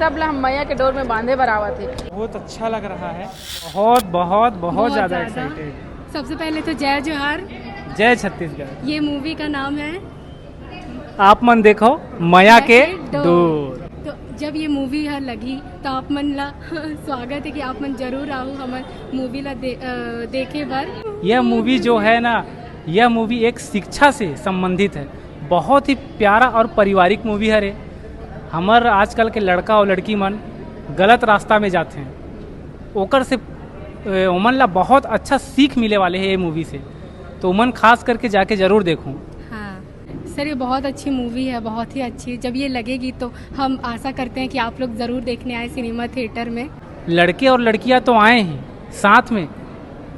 सब ला हम मैया के डोर में बांधे बराबर थे। बहुत अच्छा लग रहा है, बहुत बहुत बहुत ज़्यादा एक्साइटेड। सबसे पहले तो जय जोहार। जय छत्तीसगढ़। ये मूवी का नाम है आप मन देखो मैया के डोर। तो जब ये मूवी लगी तो आप मन ला स्वागत है कि आप मन जरूर आओ हमार मूवी ला देखे बर। यह मूवी जो है ना, यह मूवी एक शिक्षा से संबंधित है। बहुत ही प्यारा और पारिवारिक मूवी है रे। हमार आजकल के लड़का और लड़की मन गलत रास्ता में जाते हैं, ओकर से उमन ला बहुत अच्छा सीख मिले वाले है ये मूवी से। तो उमन खास करके जाके जरूर देखूं। हाँ सर, ये बहुत अच्छी मूवी है, बहुत ही अच्छी। जब ये लगेगी तो हम आशा करते हैं कि आप लोग ज़रूर देखने आए सिनेमा थिएटर में। लड़के और लड़कियां तो आए हैं, साथ में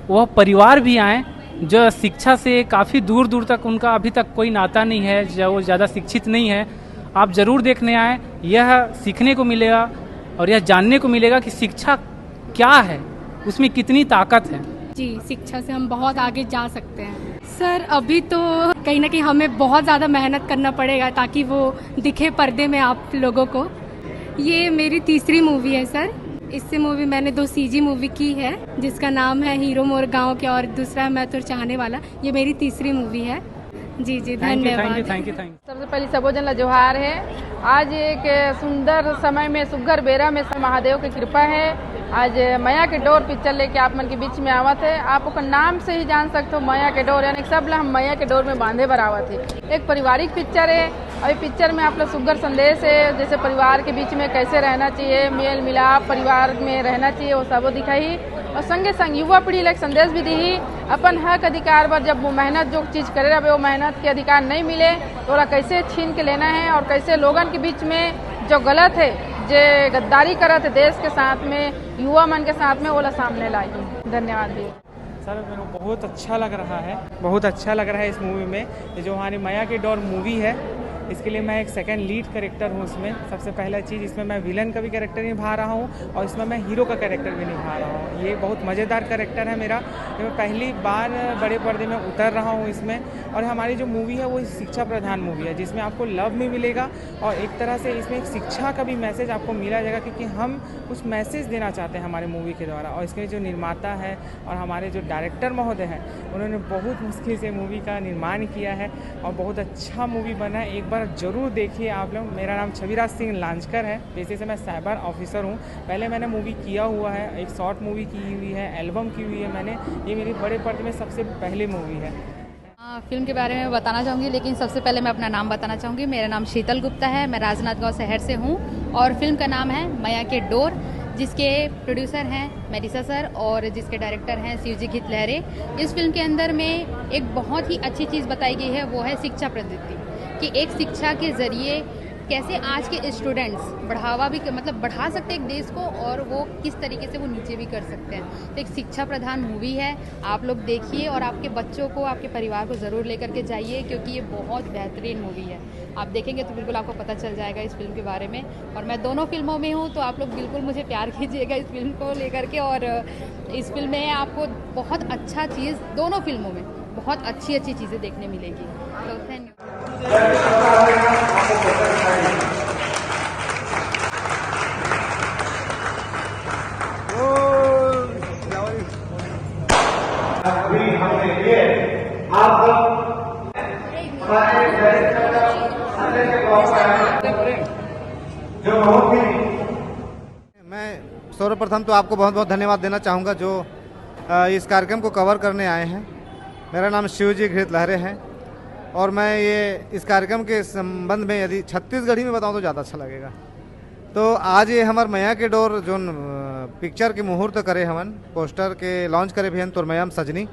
वह परिवार भी आए जो शिक्षा से काफ़ी दूर दूर तक उनका अभी तक कोई नाता नहीं है, जो वो ज़्यादा शिक्षित नहीं है। आप ज़रूर देखने आए, यह सीखने को मिलेगा और यह जानने को मिलेगा कि शिक्षा क्या है, उसमें कितनी ताकत है। जी, शिक्षा से हम बहुत आगे जा सकते हैं सर। अभी तो कहीं ना कहीं हमें बहुत ज़्यादा मेहनत करना पड़ेगा ताकि वो दिखे पर्दे में आप लोगों को। ये मेरी तीसरी मूवी है सर। इससे मूवी मैंने 2 सीजी मूवी की है, जिसका नाम है हीरो मोर गाँव के और दूसरा है मैं तो चाहने वाला। ये मेरी तीसरी मूवी है। जी जी, धन्यवाद। Thank you. सबसे पहले सबो जन ला जोहार है। आज एक सुंदर समय में सुग्घर बेरा में महादेव की कृपा है। आज मैया के डोर पिक्चर लेके आप मन के बीच में आवत है। आप ओकर नाम से ही जान सकते हो मैया के डोर, यानी सब ला हम मैया के डोर में बांधे बरावत है। एक पारिवारिक पिक्चर है और पिक्चर में आप लोग सुग्घर संदेश है, जैसे परिवार के बीच में कैसे रहना चाहिए, मेल मिलाप परिवार में रहना चाहिए, वो सब दिखाई। और संगे संग युवा पीढ़ी ला संदेश भी दी, अपन हक अधिकार पर जब वो मेहनत जो चीज़ करे रहे वो मेहनत के अधिकार नहीं मिले तो ओला कैसे छीन के लेना है और कैसे लोगन के बीच में जो गलत है, जो गद्दारी करत है देश के साथ में, युवा मन के साथ में, ओला सामने लाई। धन्यवाद भी सर। मेरे को बहुत अच्छा लग रहा है, बहुत अच्छा लग रहा है इस मूवी में। ये जो हमारी मैया के डोर मूवी है, इसके लिए मैं एक सेकंड लीड कैरेक्टर हूँ इसमें। सबसे पहला चीज़, इसमें मैं विलन का भी कैरेक्टर निभा रहा हूँ और इसमें मैं हीरो का कैरेक्टर भी निभा रहा हूँ। ये बहुत मज़ेदार कैरेक्टर है मेरा। मैं पहली बार बड़े पर्दे में उतर रहा हूँ इसमें। और हमारी जो मूवी है वो शिक्षा प्रधान मूवी है, जिसमें आपको लव भी मिलेगा और एक तरह से इसमें एक शिक्षा का भी मैसेज आपको मिला जाएगा, क्योंकि हम कुछ मैसेज देना चाहते हैं हमारे मूवी के द्वारा। और इसके जो निर्माता है और हमारे जो डायरेक्टर महोदय हैं, उन्होंने बहुत मुश्किल से मूवी का निर्माण किया है और बहुत अच्छा मूवी बना है। एक बार ज़रूर देखिए आप लोग। मेरा नाम छविराज सिंह लांजकर है, पेशे से मैं साइबर ऑफिसर हूँ। पहले मैंने मूवी किया हुआ है, एक शॉर्ट मूवी की हुई है, एल्बम की हुई है मैंने। ये मेरी बड़े पर्दे में सबसे पहली मूवी है। फिल्म के बारे में बताना चाहूँगी, लेकिन सबसे पहले मैं अपना नाम बताना चाहूँगी। मेरा नाम शीतल गुप्ता है, मैं राजनांदगांव शहर से हूँ और फिल्म का नाम है मैया के डोर, जिसके प्रोड्यूसर हैं मेडिसा सर और जिसके डायरेक्टर हैं शिवजी घित लहरे। इस फिल्म के अंदर में एक बहुत ही अच्छी चीज़ बताई गई है, वो है शिक्षा पद्धति, कि एक शिक्षा के ज़रिए कैसे आज के स्टूडेंट्स बढ़ावा भी बढ़ा सकते हैं एक देश को, और वो किस तरीके से वो नीचे भी कर सकते हैं। तो एक शिक्षा प्रधान मूवी है, आप लोग देखिए और आपके बच्चों को, आपके परिवार को ज़रूर लेकर के जाइए, क्योंकि ये बहुत बेहतरीन मूवी है। आप देखेंगे तो बिल्कुल आपको पता चल जाएगा इस फिल्म के बारे में। और मैं दोनों फिल्मों में हूँ, तो आप लोग बिल्कुल मुझे प्यार कीजिएगा इस फिल्म को लेकर के। और इस फिल्म में आपको बहुत अच्छा चीज़, दोनों फिल्मों में बहुत अच्छी अच्छी चीज़ें देखने मिलेगी। तो धन्यवाद। अभी हमने ये आप जो बहुत ही, मैं सर्वप्रथम तो आपको बहुत बहुत धन्यवाद देना चाहूँगा जो इस कार्यक्रम को कवर करने आए हैं। मेरा नाम शिवजी घित लहरे है और मैं ये इस कार्यक्रम के संबंध में यदि छत्तीसगढ़ी में बताऊं तो ज़्यादा अच्छा लगेगा। तो आज ये हमार मैया के डोर जो पिक्चर के मुहूर्त करे हमन, पोस्टर के लॉन्च करे भी हैं तोरमैया में सजनी।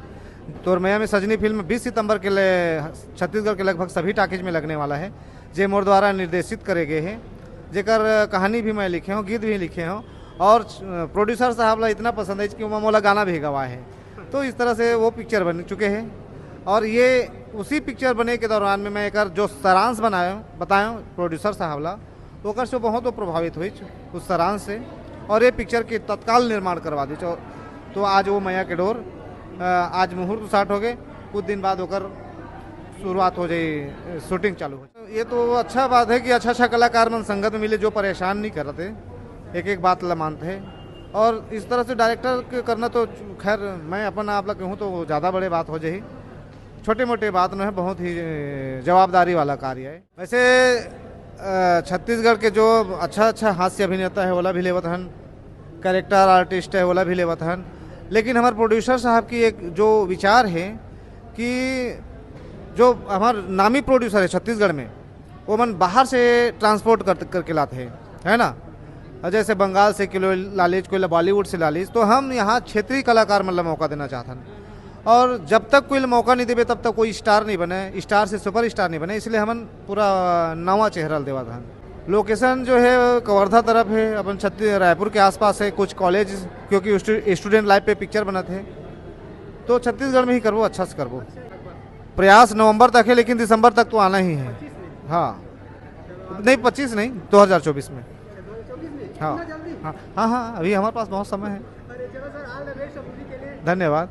तोरमैया में सजनी फिल्म 20 सितंबर के लिए छत्तीसगढ़ के लगभग सभी टाकीज में लगने वाला है, जे मोर द्वारा निर्देशित करे गए हैं, जेकर कहानी भी मैं लिखे हूँ, गीत भी लिखे हूँ और प्रोड्यूसर साहब ला इतना पसंद है कि वो मोला गाना भी गवाए हैं। तो इस तरह से वो पिक्चर बन चुके हैं और ये उसी पिक्चर बने के दौरान में मैं एक जो सारांश बताया प्रोड्यूसर साहब ला, ओकर से बहुत प्रभावित हुई उस सारांश से और ये पिक्चर के तत्काल निर्माण करवा दी। तो आज वो मैया के डोर आज मुहूर्त स्टार्ट हो गए, कुछ दिन बाद होकर शुरुआत हो जाए, शूटिंग चालू हो। ये तो अच्छा बात है कि अच्छा कलाकार मन संगत में मिले जो परेशान नहीं करते, एक एक बात ला मानते हैं। और इस तरह से डायरेक्टर के करना तो खैर मैं अपन आप कहूँ तो ज़्यादा बड़े बात हो जाए, छोटे मोटे बात न है, बहुत ही जवाबदारी वाला कार्य है। वैसे छत्तीसगढ़ के जो अच्छा हास्य अभिनेता है ओला भी लेवत हन, कैरेक्टर आर्टिस्ट है ओला भी लेवत हन, लेकिन हमारे प्रोड्यूसर साहब की एक जो विचार है कि जो हमारे नामी प्रोड्यूसर है छत्तीसगढ़ में वो मन बाहर से ट्रांसपोर्ट करके लाते हैं, है ना। जैसे बंगाल से कोई लालिज, कोई बॉलीवुड से लालिज, तो हम यहाँ क्षेत्रीय कलाकार मतलब मौका देना चाहते हैं। और जब तक कोई मौका नहीं देवे तब तक कोई स्टार नहीं बने, स्टार से सुपर स्टार नहीं बने, इसलिए हमन पूरा नवा चेहरा देवा था। लोकेशन जो है कवर्धा तरफ है, अपन रायपुर के आसपास है, कुछ कॉलेज क्योंकि स्टूडेंट लाइफ पे पिक्चर बना थे, तो छत्तीसगढ़ में ही करबो, अच्छा से करबो। प्रयास नवंबर तक है, लेकिन दिसंबर तक तो आना ही है। हाँ नहीं 25 नहीं 2024 में। हाँ हाँ हाँ हाँ, अभी हमारे पास बहुत समय है। धन्यवाद।